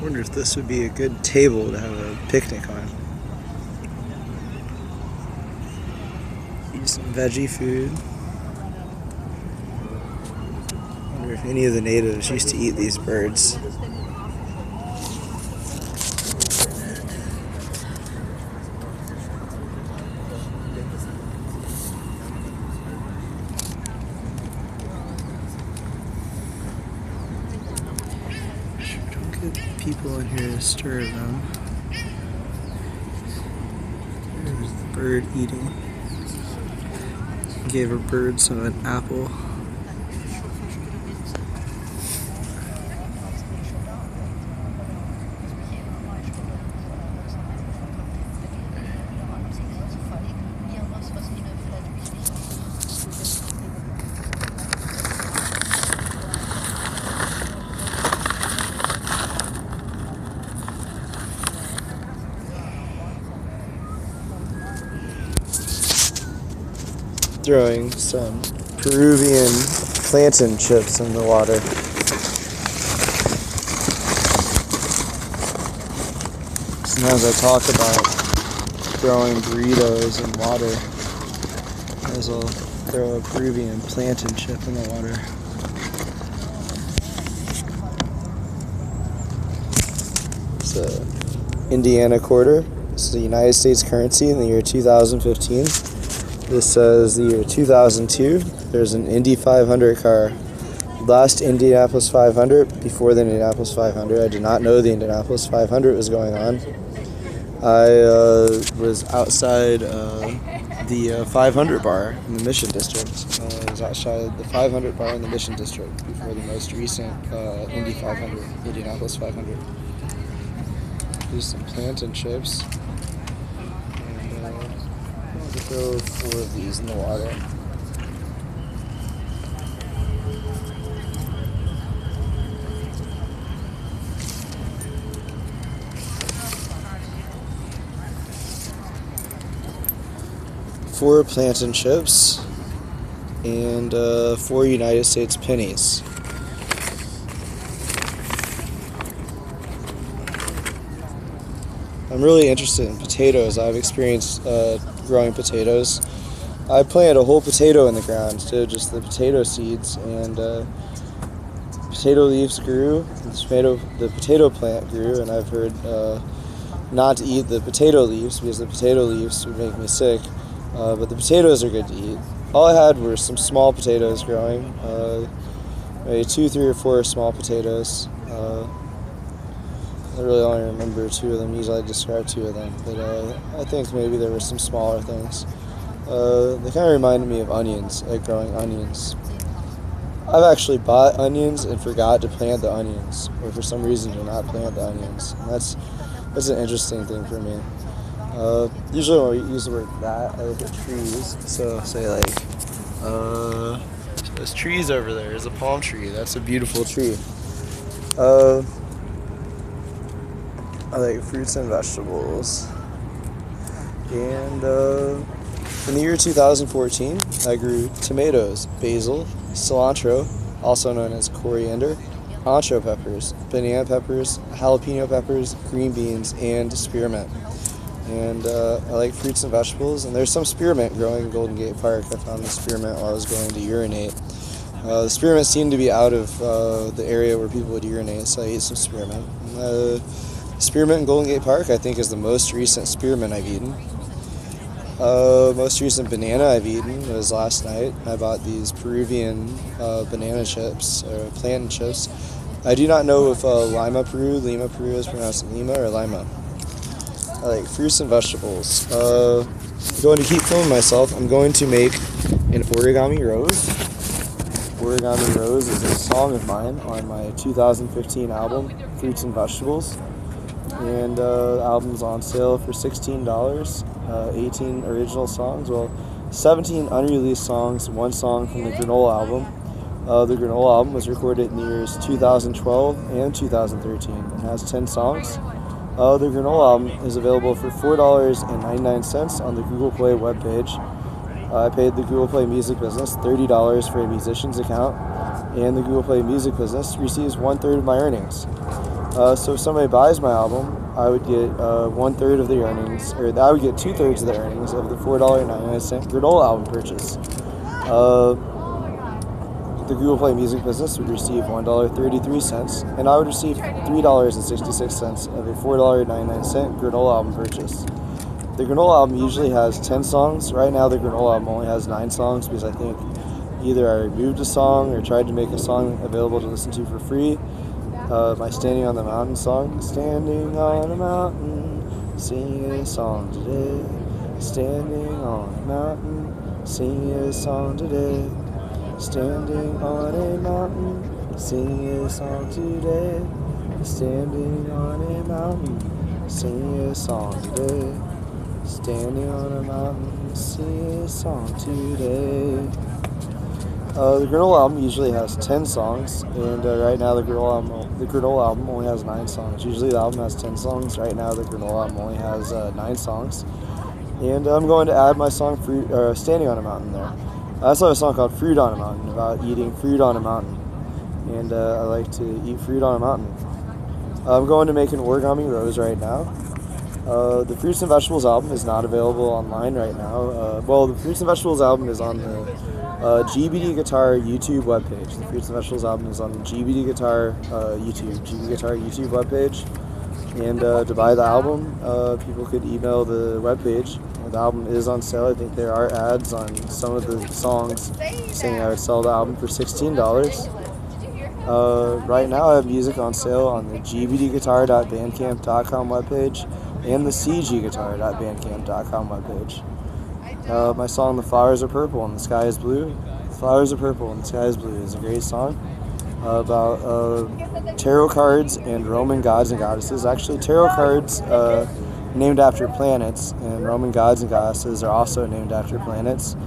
wonder if this would be a good table to have a picnic on. Eat some veggie food. I wonder if any of the natives used to eat these birds. Don't get people in here to stir them. There's the bird eating. Gave a bird some of an apple. Throwing some Peruvian plantain chips in the water. Sometimes I talk about throwing burritos in water. As I'll throw a Peruvian plantain chip in the water. It's a Indiana quarter. This is the United States currency in the year 2015. This says the year 2002. There's an Indy 500 car. Last Indianapolis 500, before the Indianapolis 500. I did not know the Indianapolis 500 was going on. I was outside the 500 bar in the Mission District. I was outside the 500 bar in the Mission District before the most recent Indy 500, Indianapolis 500. Here's some plantain chips. Throw 4 of these in the water. Four plantain chips and 4 United States pennies. I'm really interested in potatoes. I've experienced growing potatoes. I planted a whole potato in the ground instead of just the potato seeds, and potato leaves grew. The potato plant grew, and I've heard not to eat the potato leaves because the potato leaves would make me sick. But the potatoes are good to eat. All I had were some small potatoes growing, maybe 2, 3, or 4 small potatoes. I really only remember 2 of them. Usually I describe 2 of them, but I think maybe there were some smaller things. They kind of reminded me of onions, like growing onions. I've actually bought onions and forgot to plant the onions, or for some reason did not plant the onions. And that's an interesting thing for me. Usually when we use the word that, I look at trees. So say like, there's trees over there. There's a palm tree. That's a beautiful tree. I like fruits and vegetables. And in the year 2014, I grew tomatoes, basil, cilantro, also known as coriander, ancho peppers, banana peppers, jalapeno peppers, green beans, and spearmint. And I like fruits and vegetables, and there's some spearmint growing in Golden Gate Park. I found the spearmint while I was going to urinate. The spearmint seemed to be out of the area where people would urinate, so I ate some spearmint. Spearmint in Golden Gate Park, I think, is the most recent spearmint I've eaten. Most recent banana I've eaten was last night. I bought these Peruvian banana chips, or plantain chips. I do not know if Lima Peru is pronounced Lima or Lima. I like fruits and vegetables. Going to keep filming myself. I'm going to make an origami rose. Origami Rose is a song of mine on my 2015 album, Fruits and Vegetables. And the album's on sale for $16, 18 original songs, 17 unreleased songs, 1 song from the Granola album. The Granola album was recorded in the years 2012 and 2013 and has 10 songs. The Granola album is available for $4.99 on the Google Play webpage. I paid the Google Play Music business $30 for a musician's account, and the Google Play Music business receives 1/3 of my earnings. So if somebody buys my album, I would get 1/3 of the earnings, or I would get 2/3 of the earnings of the $4.99 granola album purchase. The Google Play Music business would receive $1.33, and I would receive $3.66 of a $4.99 granola album purchase. The granola album usually has 10 songs. Right now, the granola album only has 9 songs because I think either I removed a song or tried to make a song available to listen to for free. My Standing on the Mountain song. Standing on a mountain, singing a song today. Standing on a mountain, singing a song today. Standing on a mountain, singing a song today. Standing on a mountain, singing a song today. Standing on a mountain, singing a song today. The granola album usually has 10 songs, and right now the granola album only has 9 songs. Usually the album has 10 songs. Right now the granola album only has 9 songs. And I'm going to add my song Standing on a Mountain there. I also have a song called Fruit on a Mountain, about eating fruit on a mountain. And I like to eat fruit on a mountain. I'm going to make an origami rose right now. The Fruits and Vegetables album is not available online right now. The Fruits and Vegetables album is on the GBD Guitar YouTube webpage. The Fruits and Vegetables album is on the GBD Guitar GBD Guitar YouTube webpage. And to buy the album, people could email the webpage. The album is on sale. I think there are ads on some of the songs saying I would sell the album for $16. Right now I have music on sale on the gbdguitar.bandcamp.com webpage and the cgguitar.bandcamp.com webpage. My song, The Flowers Are Purple and the Sky Is Blue. The Flowers Are Purple and the Sky Is Blue is a great song about tarot cards and Roman gods and goddesses. Actually, tarot cards named after planets, and Roman gods and goddesses are also named after planets.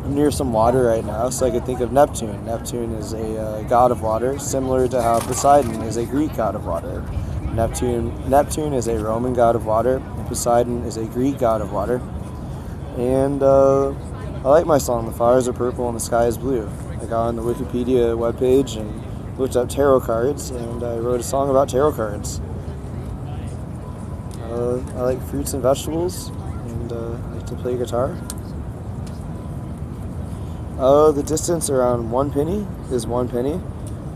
I'm near some water right now, so I could think of Neptune. Neptune is a god of water, similar to how Poseidon is a Greek god of water. Neptune is a Roman god of water, and Poseidon is a Greek god of water. And I like my song, The Flowers Are Purple and the Sky Is Blue. I got on the Wikipedia webpage and looked up tarot cards, and I wrote a song about tarot cards. I like fruits and vegetables, and I like to play guitar. The distance around 1 penny is 1 penny.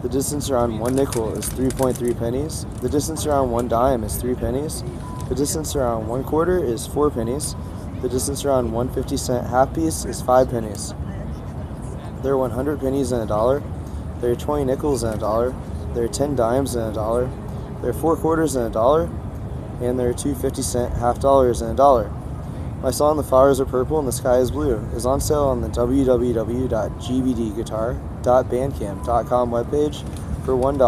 The distance around 1 nickel is 3.3 pennies. The distance around 1 dime is 3 pennies. The distance around 1 quarter is 4 pennies. The distance around 1 50-cent half piece is 5 pennies. There are 100 pennies in a dollar. There are 20 nickels in a dollar. There are 10 dimes in a dollar. There are 4 quarters in a dollar. And there are 2 50-cent half dollars in a dollar. My song, The Flowers Are Purple and the Sky Is Blue, is on sale on the www.gbdguitar.bandcamp.com webpage for $1,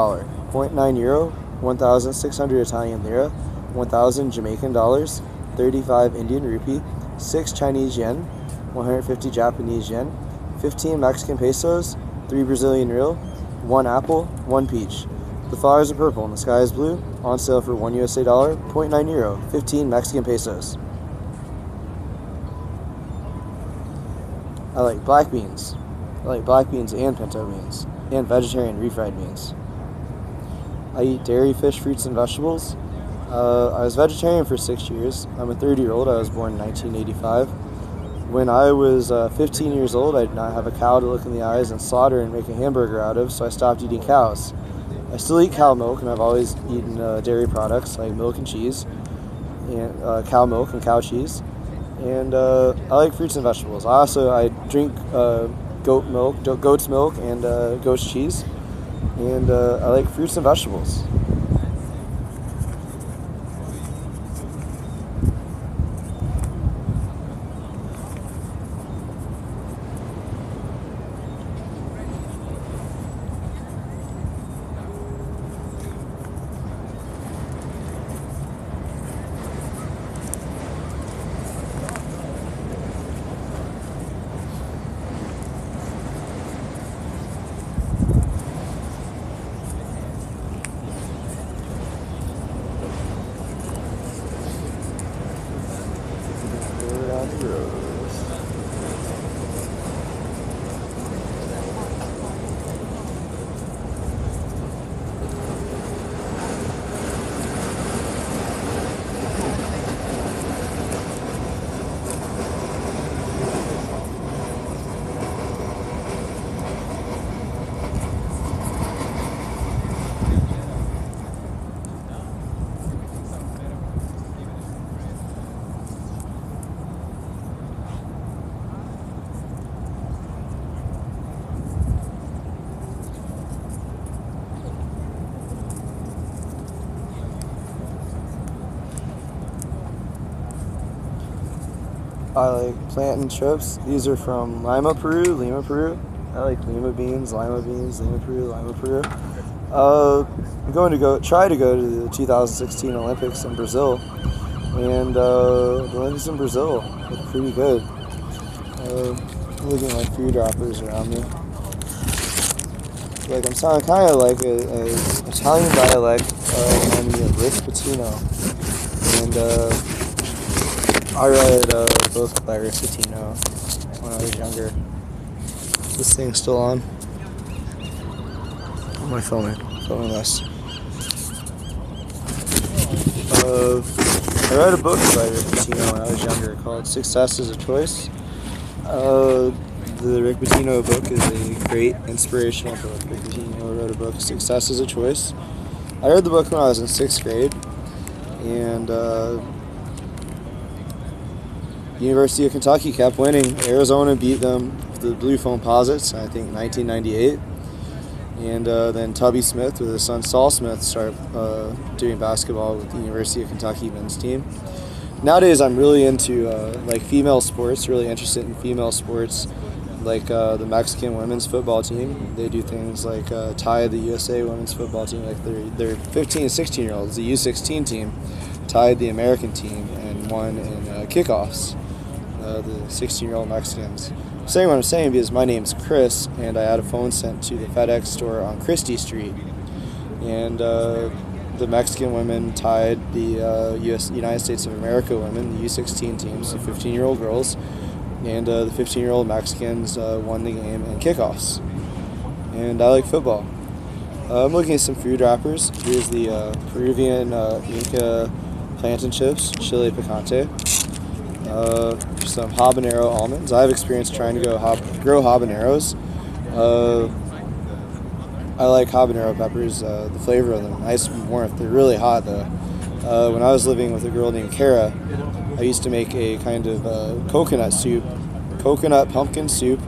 0.9 euro, 1,600 Italian lira, 1,000 Jamaican dollars, 35 Indian rupee, 6 Chinese yen, 150 Japanese yen, 15 Mexican pesos, 3 Brazilian real, 1 apple, 1 peach. The Flowers Are Purple and the Sky Is Blue, on sale for $1 USA, 0.9 euro, 15 Mexican pesos. I like black beans. I like black beans and pinto beans, and vegetarian refried beans. I eat dairy, fish, fruits, and vegetables. I was vegetarian for 6 years. I'm a 30-year-old. I was born in 1985. When I was 15 years old, I did not have a cow to look in the eyes and slaughter and make a hamburger out of, so I stopped eating cows. I still eat cow milk, and I've always eaten dairy products like milk and cheese, and cow milk and cow cheese. And I like fruits and vegetables. I drink goat's milk, and goat's cheese. And I like fruits and vegetables. I like plantain chips. These are from Lima, Peru. I like lima beans, Lima, Peru. I'm going to try to go to the 2016 Olympics in Brazil, and the Olympics in Brazil look pretty good. Looking at my food wrappers around me. Like I'm sounding kind of like a Italian dialect reminding me of Rick Pitino, and I read both by Rick Pitino when I was younger. Is this thing still on? What am I filming? Filming this. I read a book by Rick Pitino when I was younger called Success is a Choice. The Rick Pitino book is a great inspirational book. Rick Pitino wrote a book, Success is a Choice. I read the book when I was in 6th grade, and University of Kentucky kept winning. Arizona beat them, the Blue Foamposites, I think 1998. And then Tubby Smith with his son Saul Smith started doing basketball with the University of Kentucky men's team. Nowadays I'm really into like female sports, really interested in female sports, like the Mexican women's football team. They do things like tie the USA women's football team, like their 15 and 16-year-olds, the U16 team, tied the American team and won in kickoffs, the 16-year-old Mexicans. I'm saying what I'm saying because my name's Chris, and I had a phone sent to the FedEx store on Christie Street, and the Mexican women tied the United States of America women, the U16 teams, the 15-year-old girls, and the 15-year-old Mexicans won the game in kickoffs. And I like football. I'm looking at some food wrappers. Here's the Peruvian Inca plantain chips, chile picante. Some habanero almonds. I have experience trying to grow habaneros. I like habanero peppers, the flavor of them, nice and warm. They're really hot though. When I was living with a girl named Kara, I used to make a kind of coconut pumpkin soup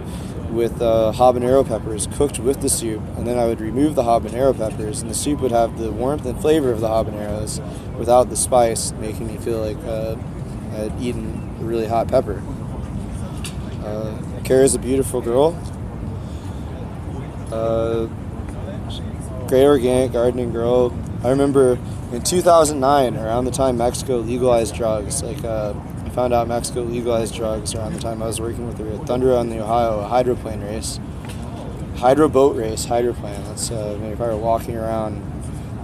with habanero peppers cooked with the soup, and then I would remove the habanero peppers, and the soup would have the warmth and flavor of the habaneros without the spice, making me feel like I'd eaten a really hot pepper. Kara's a beautiful girl. Great organic gardening girl. I remember in 2009, around the time Mexico legalized drugs, I found out Mexico legalized drugs around the time I was working with her at Thunder on the Ohio, a hydroplane race. Hydroboat race, hydroplane. That's maybe if I were walking around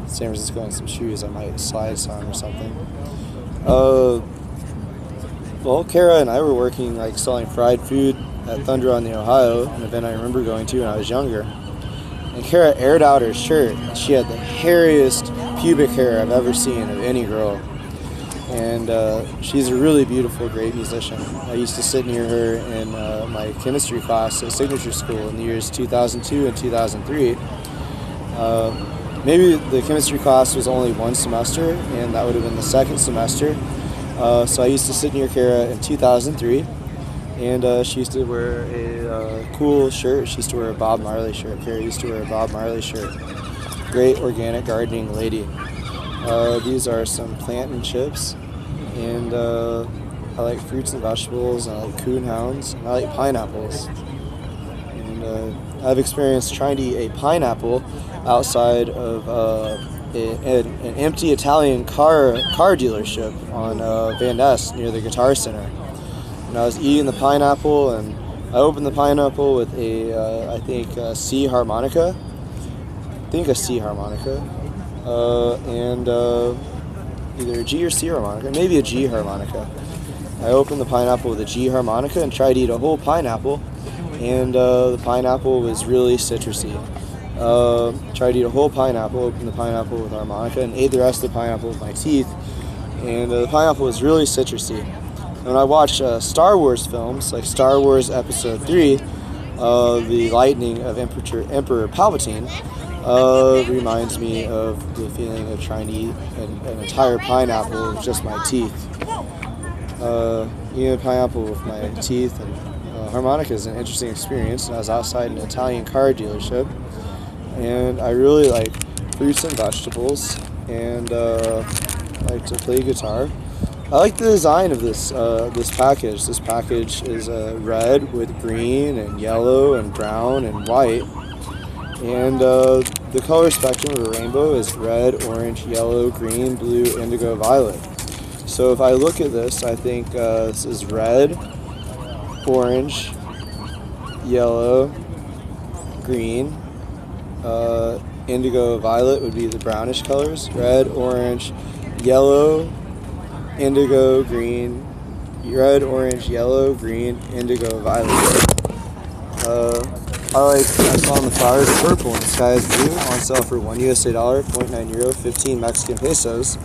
San Francisco in some shoes, I might slide some or something. Well, Kara and I were working selling fried food at Thunder on the Ohio, an event I remember going to when I was younger. And Kara aired out her shirt, and she had the hairiest pubic hair I've ever seen of any girl. And she's a really beautiful, great musician. I used to sit near her in my chemistry class at Signature School in the years 2002 and 2003. Maybe the chemistry class was only one semester, and that would have been the second semester. So I used to sit near Kara in 2003, and she used to wear a cool shirt. She used to wear a Bob Marley shirt. Kara used to wear a Bob Marley shirt. Great organic gardening lady. These are some plantain chips, and I like fruits and vegetables, and I like coon hounds, and I like pineapples. And I've experienced trying to eat a pineapple outside of an empty Italian car dealership on Van Ness near the Guitar Center. And I was eating the pineapple, and I opened the pineapple with I think a C harmonica. And either a G or C harmonica, maybe a G harmonica. I opened the pineapple with a G harmonica and tried to eat a whole pineapple, and the pineapple was really citrusy. Tried to eat a whole pineapple, opened the pineapple with harmonica, and ate the rest of the pineapple with my teeth, and the pineapple was really citrusy. And when I watch Star Wars films, like Star Wars Episode 3, The Lightning of Emperor Palpatine, reminds me of the feeling of trying to eat an entire pineapple with just my teeth. Eating a pineapple with my teeth and harmonica is an interesting experience. And I was outside an Italian car dealership, and I really like fruits and vegetables, and I like to play guitar. I like the design of this package. This package is red with green and yellow and brown and white. And the color spectrum of a rainbow is red, orange, yellow, green, blue, indigo, violet. So if I look at this, I think this is red, orange, yellow, green, indigo, violet would be the brownish colors. Red, orange, yellow, indigo, green, red, orange, yellow, green, indigo, violet. I saw on the flowers purple and the sky is blue, on sale for $1 USA, 0.9 euro, 15 Mexican pesos.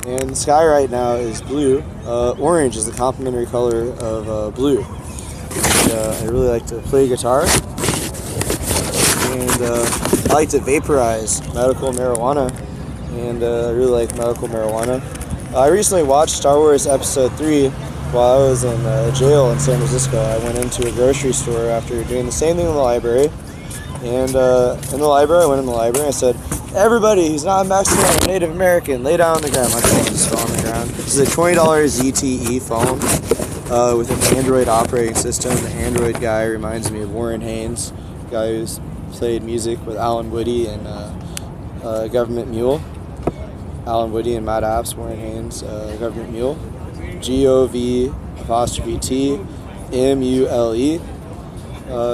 And the sky right now is blue. Orange is the complementary color of blue. And, I really like to play guitar. And I like to vaporize medical marijuana. And I really like medical marijuana. I recently watched Star Wars Episode 3 while I was in jail in San Francisco. I went into a grocery store after doing the same thing in the library. And in the library, I went in the library and I said, everybody who's not Mexican or Native American, lay down on the ground. My phone just fell on the ground. This is a $20 ZTE phone with an Android operating system. The Android guy reminds me of Warren Haynes, the guy who's played music with Alan Woody and Government Mule. Alan Woody and Matt Apps, Warren Haynes, Government Mule. GOV''TMULE,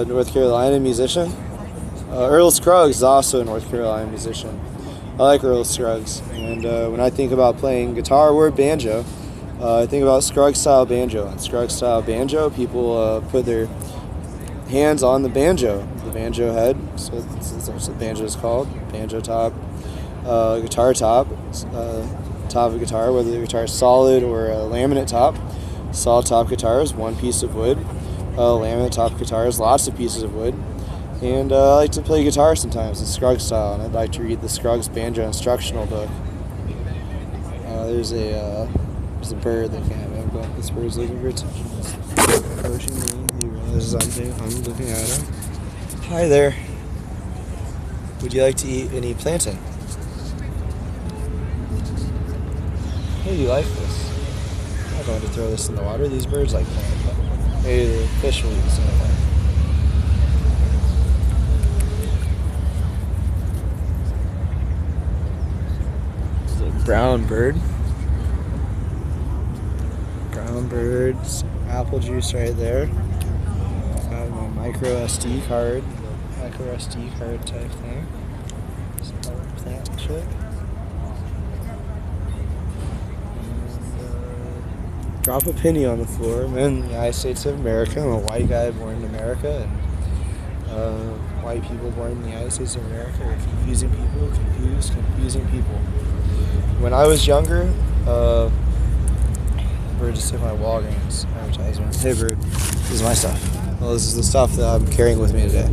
North Carolina musician. Earl Scruggs is also a North Carolina musician. I like Earl Scruggs, and when I think about playing guitar or banjo, I think about Scruggs style banjo. And Scruggs style banjo, people put their hands on the banjo head. So that's what the banjo is called, banjo top, guitar top. Top of guitar, whether the guitar is solid or a laminate top. Solid top guitar is one piece of wood. Laminate top guitar is lots of pieces of wood. And I like to play guitar sometimes in Scruggs style, and I'd like to read the Scruggs Banjo instructional book. There's a bird that can't have but this bird's looking for attention. It's approaching me. He realizes I'm looking at him. Hi there. Would you like to eat any plantain? Hey, do you like this? I'm not going to throw this in the water. These birds like plantain, but maybe the fish will eat this anyway. This is a brown bird. Brown birds. Apple juice right there. Got my micro SD card type thing. Some plant shit. Drop a penny on the floor. I'm in the United States of America. I'm a white guy born in America, and white people born in the United States of America are confusing people. When I was younger, Bird just took my Walgreens advertisement. Hey Bird, this is my stuff. Well, this is the stuff that I'm carrying with me today.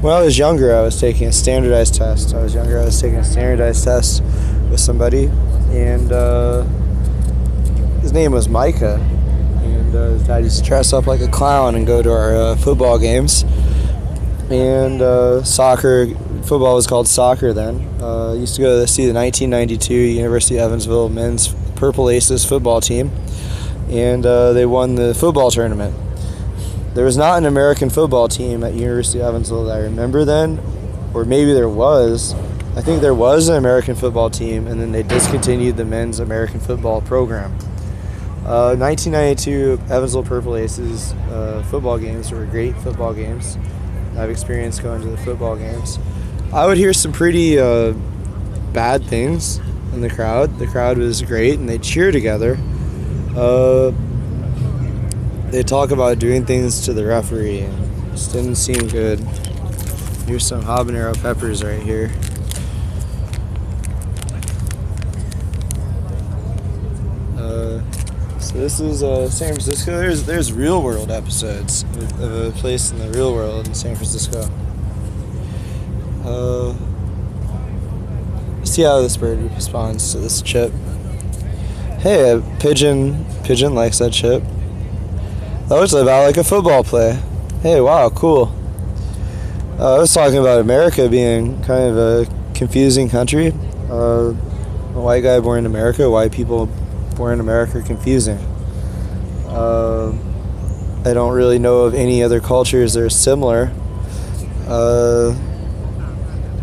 When I was younger, I was taking a standardized test. With somebody, and his name was Micah, and his dad used to dress up like a clown and go to our football games. And football was called soccer then. Used to go to see the 1992 University of Evansville men's Purple Aces football team, and they won the football tournament. There was not an American football team at University of Evansville that I remember then, or maybe there was. I think there was an American football team, and then they discontinued the men's American football program. 1992 Evansville Purple Aces football games were great football games. I've experienced going to the football games. I would hear some pretty bad things in the crowd. The crowd was great, and they cheer together. They talk about doing things to the referee, and it just didn't seem good. Here's some habanero peppers right here. So this is San Francisco. There's real world episodes of a place in the real world in San Francisco. See how this bird responds to this chip. Hey, a pigeon likes that chip. That looks about like a football play. Hey, wow, cool. I was talking about America being kind of a confusing country. A white guy born in America, white people born in America confusing. I don't really know of any other cultures that are similar.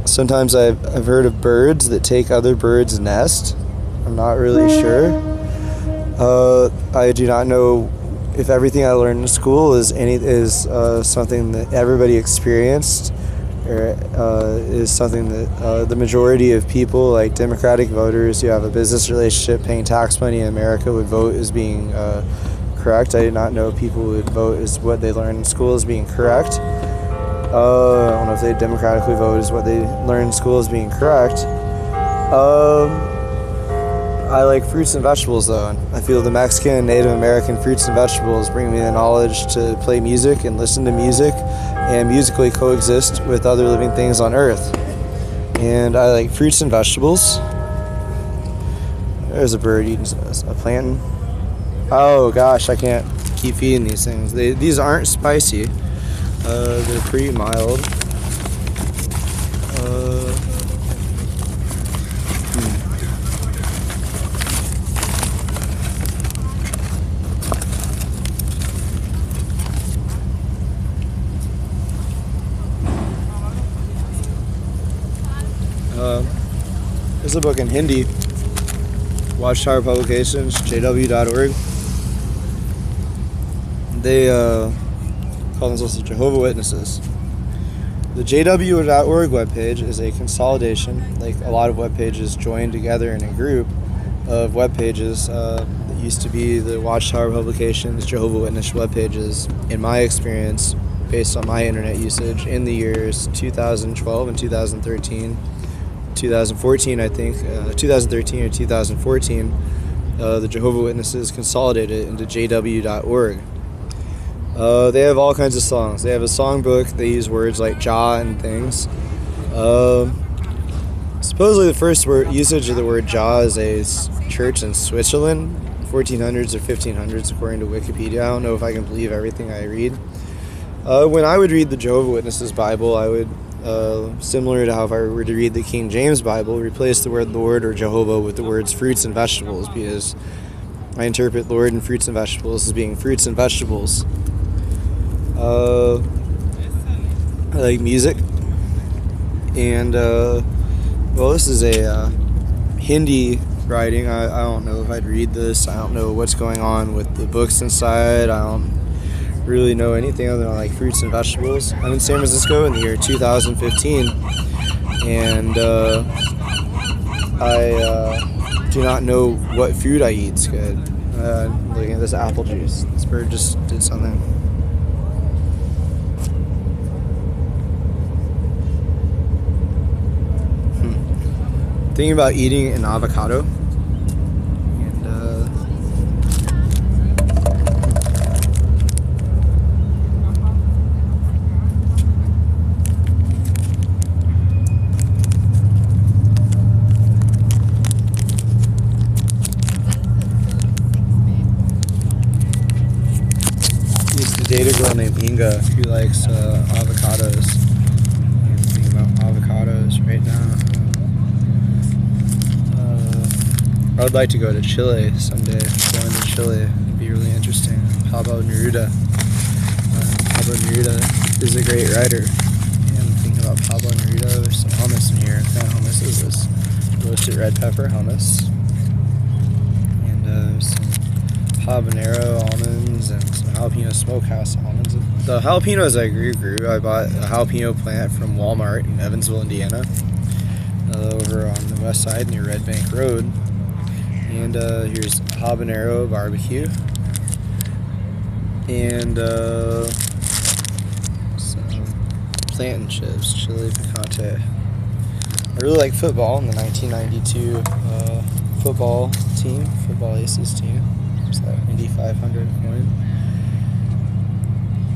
Sometimes I've heard of birds that take other birds' nest. I'm not really sure. I do not know if everything I learned in school is something that everybody experienced, or is something that the majority of people, like Democratic voters who have a business relationship paying tax money in America, would vote as being correct. I did not know people would vote as what they learned in school as being correct. I don't know if they democratically vote as what they learned in school as being correct. I like fruits and vegetables, though. I feel the Mexican and Native American fruits and vegetables bring me the knowledge to play music and listen to music and musically coexist with other living things on Earth. And I like fruits and vegetables. There's a bird eating a plantain. Oh gosh, I can't keep feeding these things. These aren't spicy. They're pretty mild. There's a book in Hindi, Watchtower Publications, jw.org. They call themselves the Jehovah's Witnesses. The jw.org webpage is a consolidation, like a lot of web pages joined together in a group of web pages that used to be the Watchtower Publications, Jehovah's Witness web pages. In my experience, based on my internet usage in the years 2012 and 2013, 2014, I think, 2013 or 2014, the Jehovah's Witnesses consolidated into jw.org. They have all kinds of songs. They have a songbook. They use words like Jah and things. Supposedly the first usage of the word Jah is a church in Switzerland, 1400s or 1500s, according to Wikipedia. I don't know if I can believe everything I read. When I would read the Jehovah's Witnesses Bible, I would, similar to how if I were to read the King James Bible, replace the word Lord or Jehovah with the words fruits and vegetables, because I interpret Lord and fruits and vegetables as being fruits and vegetables. I like music, and well, this is a Hindi writing. I don't know if I'd read this. I don't know what's going on with the books inside. I don't really know anything other than like fruits and vegetables. I'm in San Francisco in the year 2015, and I do not know what food I eat is good. Looking at this apple juice. This bird just did something. Thinking about eating an avocado, and used to date a girl named Inga who likes avocados. I'm thinking about avocados right now. I would like to go to Chile someday. Going to Chile would be really interesting. Pablo Neruda. Pablo Neruda is a great writer. And I'm thinking about Pablo Neruda. There's some hummus in here. What kind of hummus is this? Roasted red pepper hummus. And some habanero almonds and some jalapeno smokehouse almonds. The jalapenos I grew. I bought a jalapeno plant from Walmart in Evansville, Indiana. Over on the west side near Red Bank Road. And here's habanero barbecue, and some plantain chips, chili picante. I really like football in the 1992 football Aces team. It's that Indy 500 point.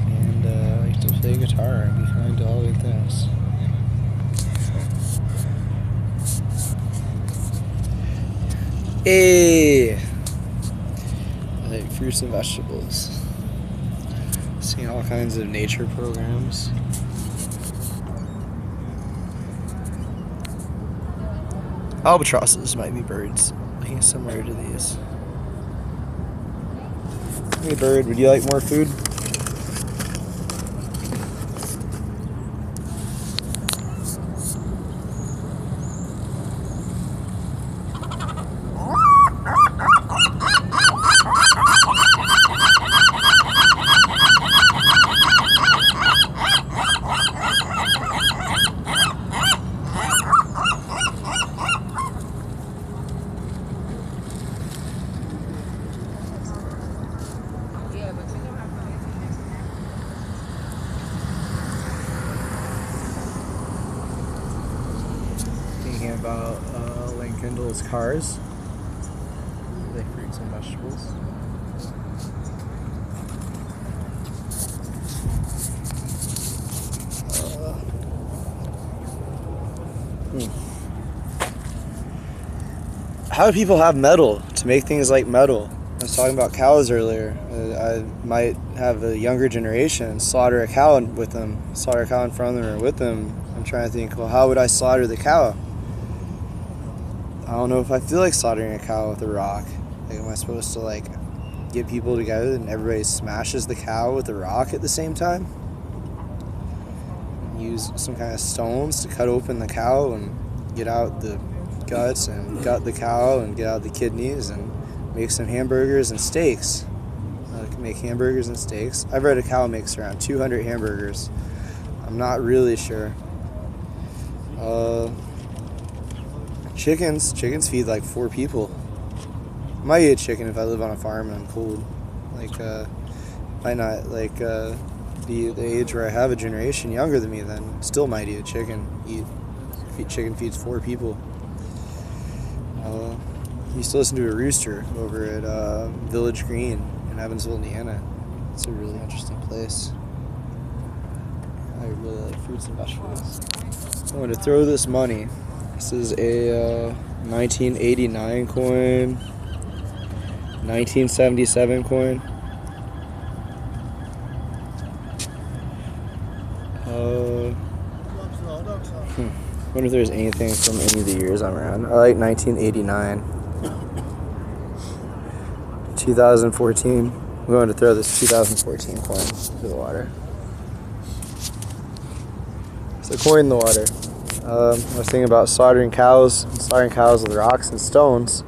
And I like to play guitar and be kind to all good things. Hey! I like fruits and vegetables. Seeing all kinds of nature programs. Albatrosses might be birds, looking similar to these. Hey bird, would you like more food? Thinking about Lane Kendall's cars. They fruits and vegetables. How do people have metal to make things like metal? I was talking about cows earlier. I might have a younger generation slaughter a cow with them, slaughter a cow in front of them or with them. I'm trying to think, well, how would I slaughter the cow? I don't know if I feel like slaughtering a cow with a rock. Like, am I supposed to like get people together and everybody smashes the cow with a rock at the same time? Use some kind of stones to cut open the cow and get out the guts and gut the cow and get out the kidneys and make some hamburgers and steaks. Make hamburgers and steaks. I've read a cow makes around 200 hamburgers. I'm not really sure. Chickens feed like 4 people. I might eat a chicken if I live on a farm and I'm cold. Like, might not like be the age where I have a generation younger than me. Then still might eat a chicken. Chicken feeds 4 people. I used to listen to a rooster over at Village Green in Evansville, Indiana. It's a really interesting place. I really like fruits and vegetables. I'm going to throw this money. This is a 1989 coin, 1977 coin. I wonder if there's anything from any of the years I'm around. I like 1989. 2014. I'm going to throw this 2014 coin into the water. It's a coin in the water. I was thinking about slaughtering cows with rocks and stones.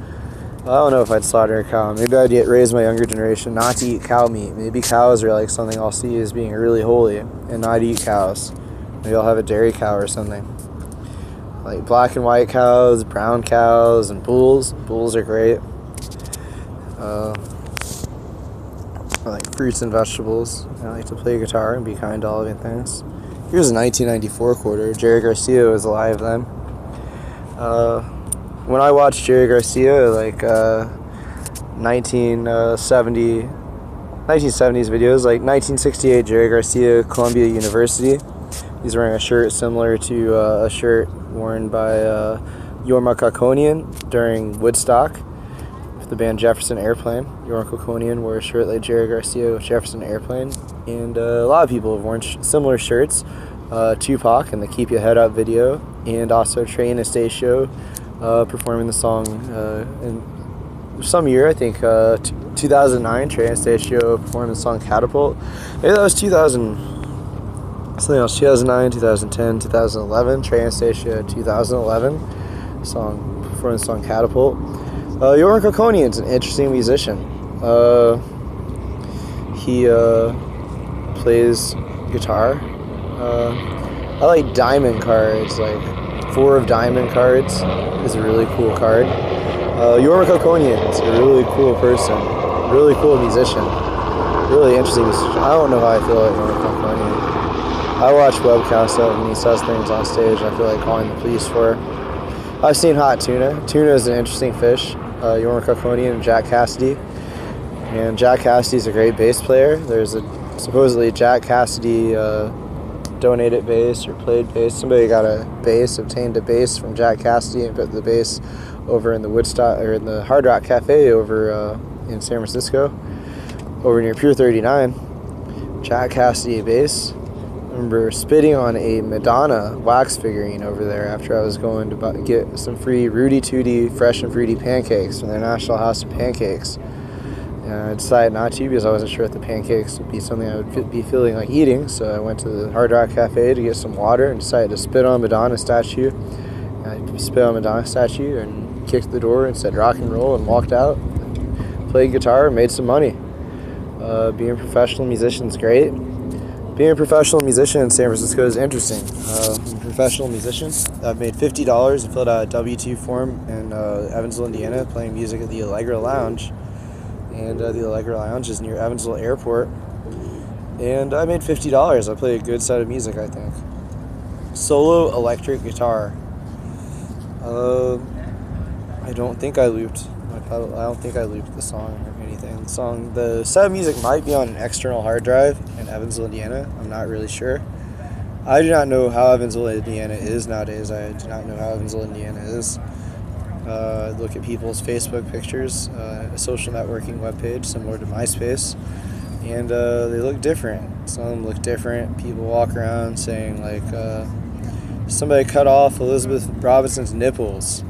I don't know if I'd slaughter a cow. Maybe I'd raise my younger generation not to eat cow meat. Maybe cows are like something I'll see as being really holy and not eat cows. Maybe I'll have a dairy cow or something. Like black and white cows, brown cows, and bulls. Bulls are great. I like fruits and vegetables. I like to play guitar and be kind to all living things. Here's a 1994 quarter. Jerry Garcia was alive then. When I watched Jerry Garcia, like 1970s videos, like 1968 Jerry Garcia, Columbia University. He's wearing a shirt similar to a shirt worn by Jorma Kaukonen during Woodstock with the band Jefferson Airplane. Jorma Kaukonen wore a shirt like Jerry Garcia with Jefferson Airplane, and a lot of people have worn similar shirts. Tupac in the Keep Your Head Up video, and also Trey Anastasio performing the song in some year, I think 2009. Trey Anastasio performed the song Catapult. Maybe that was 2009, 2010, 2011. Trey Anastasio 2011 performing the song Catapult. Jorma Kaukonen is an interesting musician. He plays guitar. I like diamond cards, like 4 of diamond cards is a really cool card. Jorma Kaukonen is a really cool person, really cool musician, really interesting musician. I don't know how I feel about Jorma Kaukonen. I watch webcasts of him and he says things on stage I feel like calling the police for. I've seen hot tuna. Tuna is an interesting fish. Jorma Kaukonen and Jack Cassidy. And Jack Cassidy's a great bass player. There's supposedly Jack Cassidy donated bass or played bass. Somebody got a bass, obtained a bass from Jack Cassidy and put the bass over in the Woodstock or in the Hard Rock Cafe over in San Francisco, over near Pier 39. Jack Cassidy bass. I remember spitting on a Madonna wax figurine over there after I was going to get some free Rudy Tooty fresh and fruity pancakes from their National House of Pancakes. I decided not to because I wasn't sure if the pancakes would be something I would be feeling like eating. So I went to the Hard Rock Cafe to get some water and decided to spit on Madonna statue. I spit on Madonna statue and kicked the door and said rock and roll and walked out. Played guitar and made some money. Being a professional musician is great. Being a professional musician in San Francisco is interesting. I'm a professional musician. I've made $50 and filled out a W-2 form in Evansville, Indiana, playing music at the Allegra Lounge. And the Allegra Lounge is near Evansville Airport. And I made $50. I play a good set of music, I think. Solo electric guitar. I don't think I looped. I don't think I looped the song or anything. The set of music might be on an external hard drive in Evansville, Indiana. I'm not really sure. I do not know how Evansville, Indiana is nowadays. I do not know how Evansville, Indiana is. Look at people's Facebook pictures, a social networking webpage similar to MySpace, and they look different. Some of them look different. People walk around saying like, somebody cut off Elizabeth Robinson's nipples,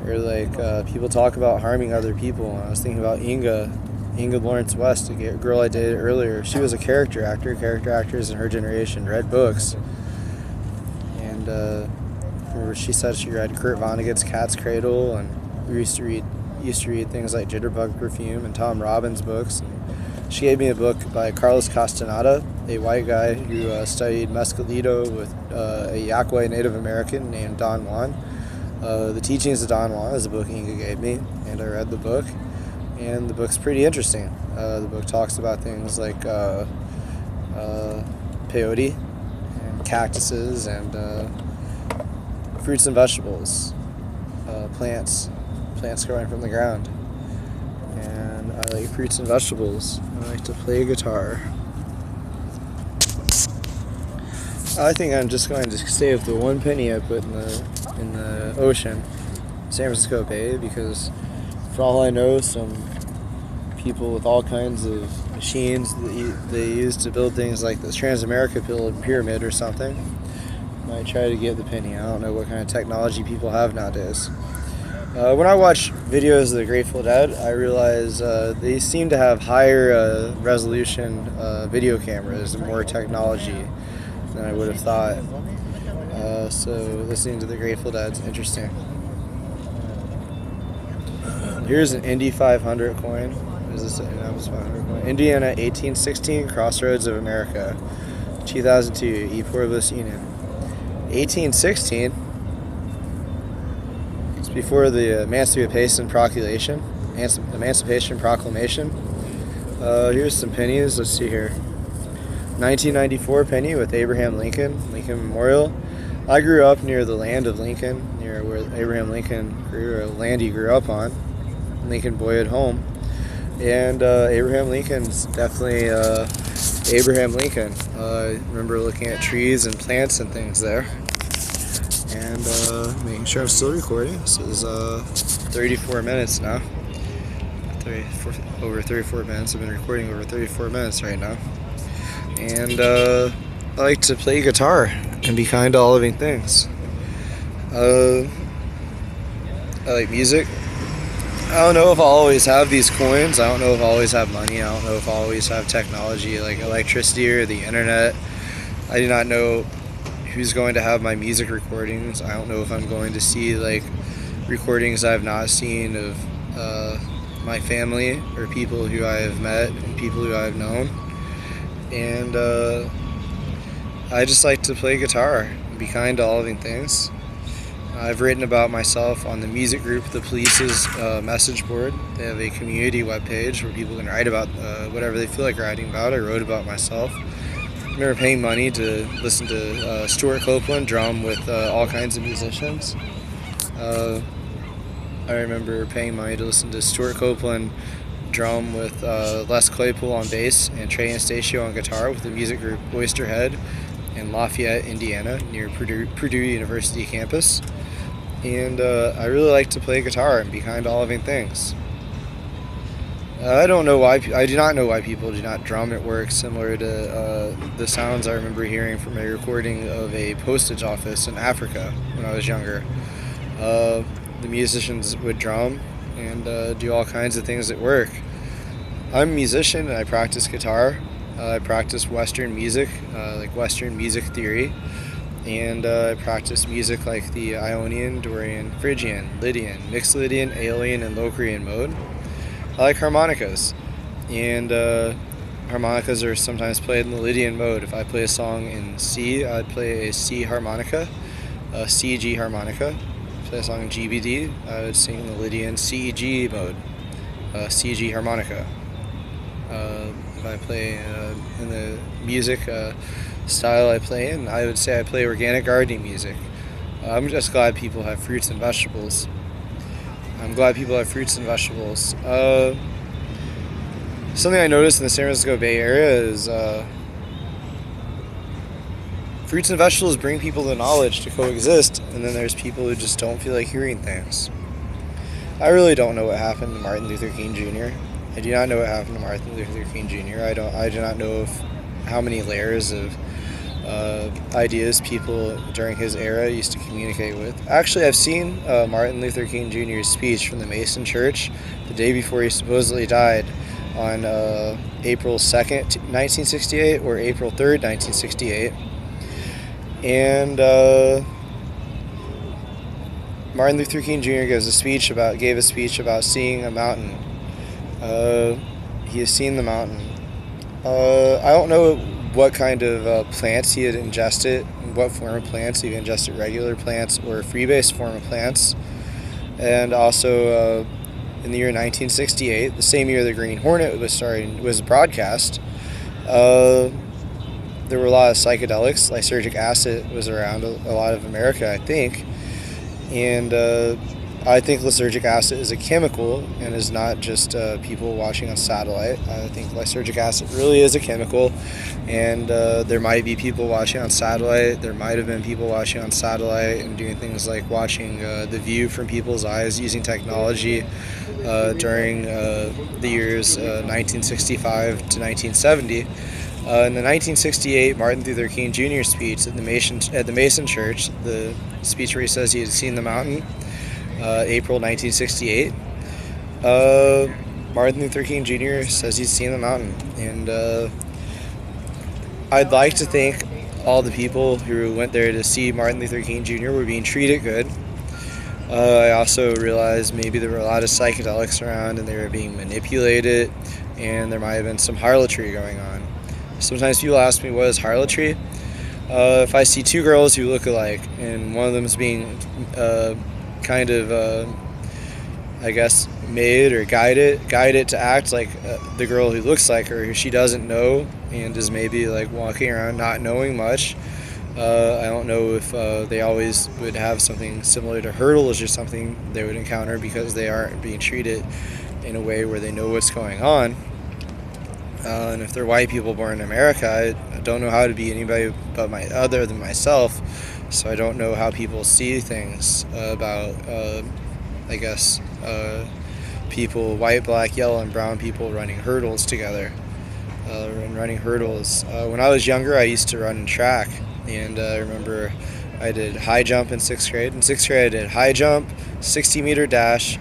or like people talk about harming other people. And I was thinking about Inga Lawrence West, a girl I dated earlier. She was a character actor. Character actors in her generation read books, and remember she said she read Kurt Vonnegut's Cat's Cradle, and we used to read things like Jitterbug Perfume and Tom Robbins books. And she gave me a book by Carlos Castaneda, a white guy who studied Mescalito with a Yaqui Native American named Don Juan. The Teachings of Don Juan is a book Inga gave me, and I read the book, and the book's pretty interesting. The book talks about things like peyote and cactuses and fruits and vegetables, plants growing from the ground. And I like fruits and vegetables. I like to play guitar. I think I'm just going to save the 1 penny I put in the ocean, San Francisco Bay, because for all I know, some people with all kinds of machines that they use to build things like this Transamerica Pyramid or something might try to get the penny. I don't know what kind of technology people have nowadays. When I watch videos of the Grateful Dead, I realize they seem to have higher resolution video cameras and more technology than I would have thought. So listening to the Grateful Dead is interesting. Here's an Indy 500 coin. Is this an Indiana 500 coin? Indiana 1816, Crossroads of America, 2002, E Pluribus Unum. 1816. It's before the Emancipation Proclamation. Here's some pennies. Let's see here. 1994 penny with Abraham Lincoln Memorial. I grew up near the land of Lincoln, near where Abraham Lincoln grew, or land he grew up on, Lincoln Boyhood Home. And Abraham Lincoln's definitely Abraham Lincoln. I remember looking at trees and plants and things there. And making sure I'm still recording. This is 34 minutes now. Over 34 minutes. I've been recording over 34 minutes right now. And I like to play guitar and be kind to all living things. I like music. I don't know if I'll always have these coins. I don't know if I'll always have money. I don't know if I'll always have technology like electricity or the internet. I do not know who's going to have my music recordings. I don't know if I'm going to see like recordings I've not seen of my family or people who I have met and people who I've known. And I just like to play guitar and be kind to all living things. I've written about myself on the music group, The Police's message board. They have a community webpage where people can write about whatever they feel like writing about. I wrote about myself. I remember paying money to listen to Stuart Copeland drum with all kinds of musicians. I remember paying money to listen to Stuart Copeland drum with Les Claypool on bass and Trey Anastasio on guitar with the music group Oysterhead in Lafayette, Indiana, near Purdue University campus. And I really like to play guitar and be kind to all living things. I do not know why people do not drum at work, similar to the sounds I remember hearing from a recording of a postage office in Africa when I was younger. The musicians would drum and do all kinds of things at work. I'm a musician and I practice guitar. I practice Western music, like Western music theory, and I practice music like the Ionian, Dorian, Phrygian, Lydian, Mixed Lydian, Aeolian, and Locrian mode. I like harmonicas, and harmonicas are sometimes played in the Lydian mode. If I play a song in C, I'd play a C harmonica, a C-G harmonica. If I play a song in GBD, I would sing the Lydian C-G mode, C-G harmonica. If I play in the music style I play in, I would say I play organic gardening music. I'm just glad people have fruits and vegetables. I'm glad people have fruits and vegetables. Something I noticed in the San Francisco Bay Area is fruits and vegetables bring people the knowledge to coexist, and then there's people who just don't feel like hearing things. I really don't know what happened to Martin Luther King Jr. I do not know what happened to Martin Luther King Jr. I do not know how many layers of ideas people during his era used to communicate with. Actually, I've seen Martin Luther King Jr.'s speech from the Mason Church the day before he supposedly died on April 2nd, 1968 or April 3rd, 1968. And Martin Luther King Jr. gave a speech about seeing a mountain. He has seen the mountain. I don't know what kind of plants he had ingested, what form of plants. He ingested regular plants or free-base form of plants. And also in the year 1968, the same year the Green Hornet was broadcast, there were a lot of psychedelics. Lysergic acid was around a lot of America, I think. And I think lysergic acid is a chemical and is not just people watching on satellite. I think lysergic acid really is a chemical, and there might be people watching on satellite. There might have been people watching on satellite and doing things like watching the view from people's eyes using technology during the years 1965 to 1970. In the 1968 Martin Luther King Jr. speech at the Mason Church, the speech where he says he had seen the mountain, April 1968, Martin Luther King Jr. says he's seen the mountain. And I'd like to think all the people who went there to see Martin Luther King Jr. were being treated good. I also realized maybe there were a lot of psychedelics around and they were being manipulated, and there might have been some harlotry going on. Sometimes people ask me, what is harlotry? If I see two girls who look alike and one of them is being kind of, I guess, made or guided to act like the girl who looks like her, who she doesn't know and is maybe like walking around not knowing much. I don't know if they always would have something similar to hurdles or something they would encounter because they aren't being treated in a way where they know what's going on. And if they're white people born in America, I don't know how to be anybody other than myself, so I don't know how people see things about, I guess, people, white, black, yellow, and brown people running hurdles together. Running hurdles. When I was younger, I used to run in track, and I remember I did high jump in 6th grade. In 6th grade, I did high jump, 60-meter dash,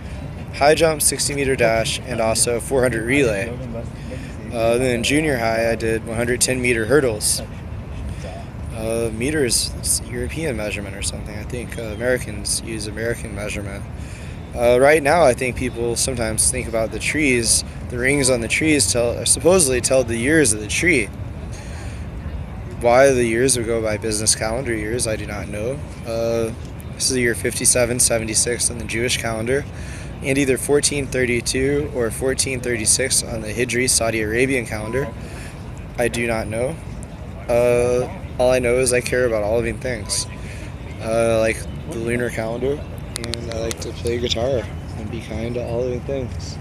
high jump, 60-meter dash, and also 400 relay. Then in junior high, I did 110-meter hurdles. Meters, it's European measurement or something. I think Americans use American measurement. Right now, I think people sometimes think about the trees. The rings on the trees supposedly tell the years of the tree. Why the years would go by business calendar years, I do not know. This is the year 5776 on the Jewish calendar, and either 1432 or 1436 on the Hijri Saudi Arabian calendar. I do not know. All I know is I care about all living things. Like the lunar calendar, and I like to play guitar and be kind to all living things.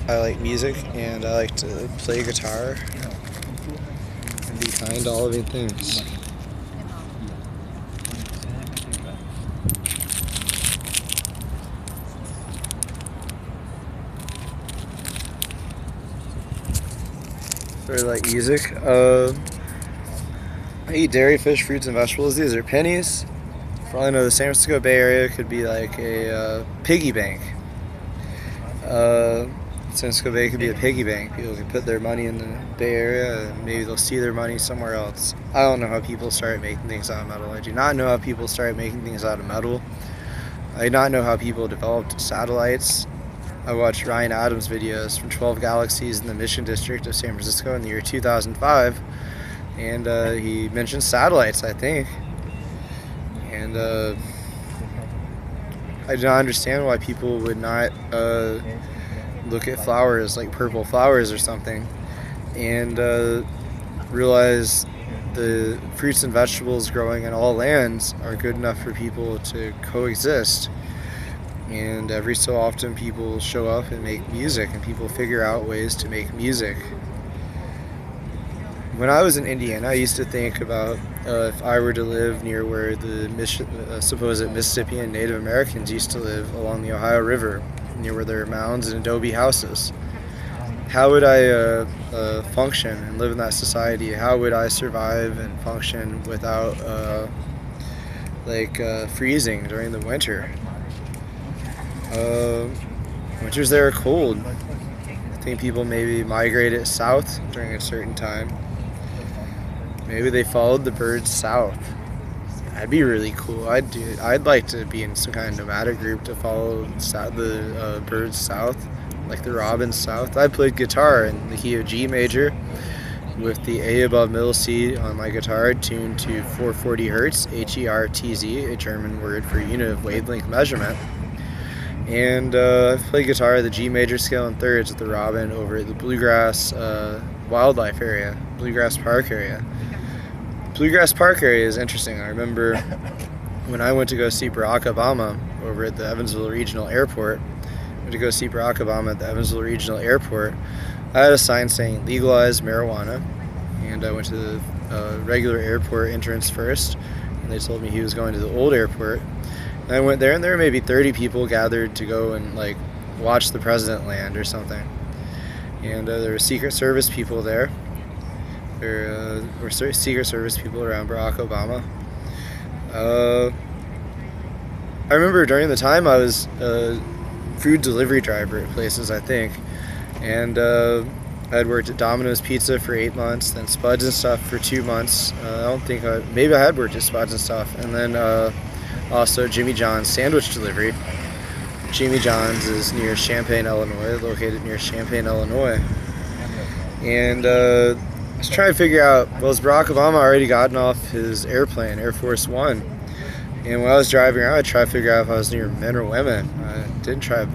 I like music, and I like to play guitar and be kind to all living things. I like music. I eat dairy, fish, fruits, and vegetables. These are pennies. For all I know, the San Francisco Bay Area could be like a piggy bank. San Francisco Bay could be a piggy bank. People can put their money in the Bay Area and maybe they'll see their money somewhere else. I don't know how people started making things out of metal. I do not know how people started making things out of metal. I do not know how people developed satellites. I watched Ryan Adams videos from 12 Galaxies in the Mission District of San Francisco in the year 2005, and he mentioned satellites, I think. And I do not understand why people would not look at flowers like purple flowers or something and realize the fruits and vegetables growing in all lands are good enough for people to coexist. And every so often people show up and make music, and people figure out ways to make music. When I was in Indiana, I used to think about if I were to live near where the supposed Mississippian Native Americans used to live along the Ohio River, near where there are mounds and adobe houses. How would I function and live in that society? How would I survive and function without freezing during the winter? Winters there are cold. I think people maybe migrated south during a certain time. Maybe they followed the birds south. That'd be really cool. I'd like to be in some kind of nomadic group to follow the birds south, like the robins south. I played guitar in the key of G major with the A above middle C on my guitar tuned to 440 hertz, Hertz, a German word for unit of wavelength measurement. And I've played guitar at the G major scale in thirds with the robin over at the Bluegrass wildlife area, Bluegrass Park area. Bluegrass Park area is interesting. I remember when I went to go see Barack Obama over at the Evansville Regional Airport, I had a sign saying legalize marijuana, and I went to the regular airport entrance first, and they told me he was going to the old airport. And I went there, and there were maybe 30 people gathered to go and watch the president land or something. And there were Secret Service people there. There were Secret Service people around Barack Obama. I remember during the time I was a food delivery driver at places, I think. And I had worked at Domino's Pizza for 8 months, then Spuds and Stuff for 2 months. Maybe I had worked at Spuds and Stuff. And then also Jimmy John's sandwich delivery. Jimmy John's is near Champaign, Illinois, located near Champaign, Illinois. And I was trying to figure out, has Barack Obama already gotten off his airplane, Air Force One? And when I was driving around, I tried to figure out if I was near men or women. I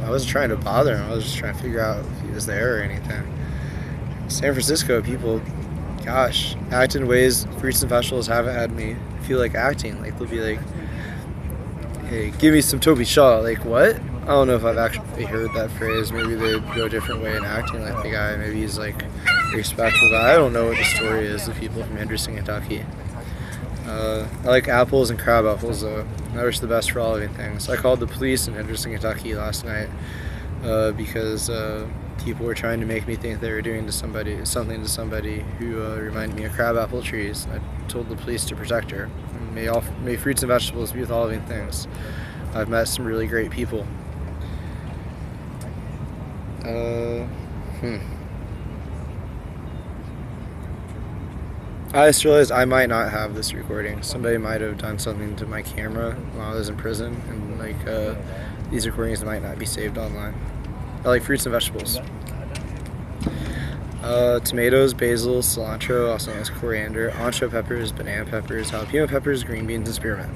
wasn't trying to bother him. I was just trying to figure out if he was there or anything. San Francisco people, gosh, act in ways fruits and vegetables haven't had me feel like acting. They'll be like, hey, give me some Toby Shaw. What? I don't know if I've actually heard that phrase. Maybe they'd go a different way in acting like the guy. Maybe he's a respectful guy. I don't know what the story is of people from Henderson, Kentucky. I like apples and crab apples, though. I wish the best for all living things. I called the police in Henderson, Kentucky last night because people were trying to make me think they were doing something to somebody who reminded me of crabapple trees. I told the police to protect her. May fruits and vegetables be with all living things. I've met some really great people. I just realized I might not have this recording. Somebody might have done something to my camera while I was in prison, and these recordings might not be saved online. I like fruits and vegetables. Tomatoes, basil, cilantro, also known as coriander, ancho peppers, banana peppers, jalapeno peppers, green beans, and spearmint.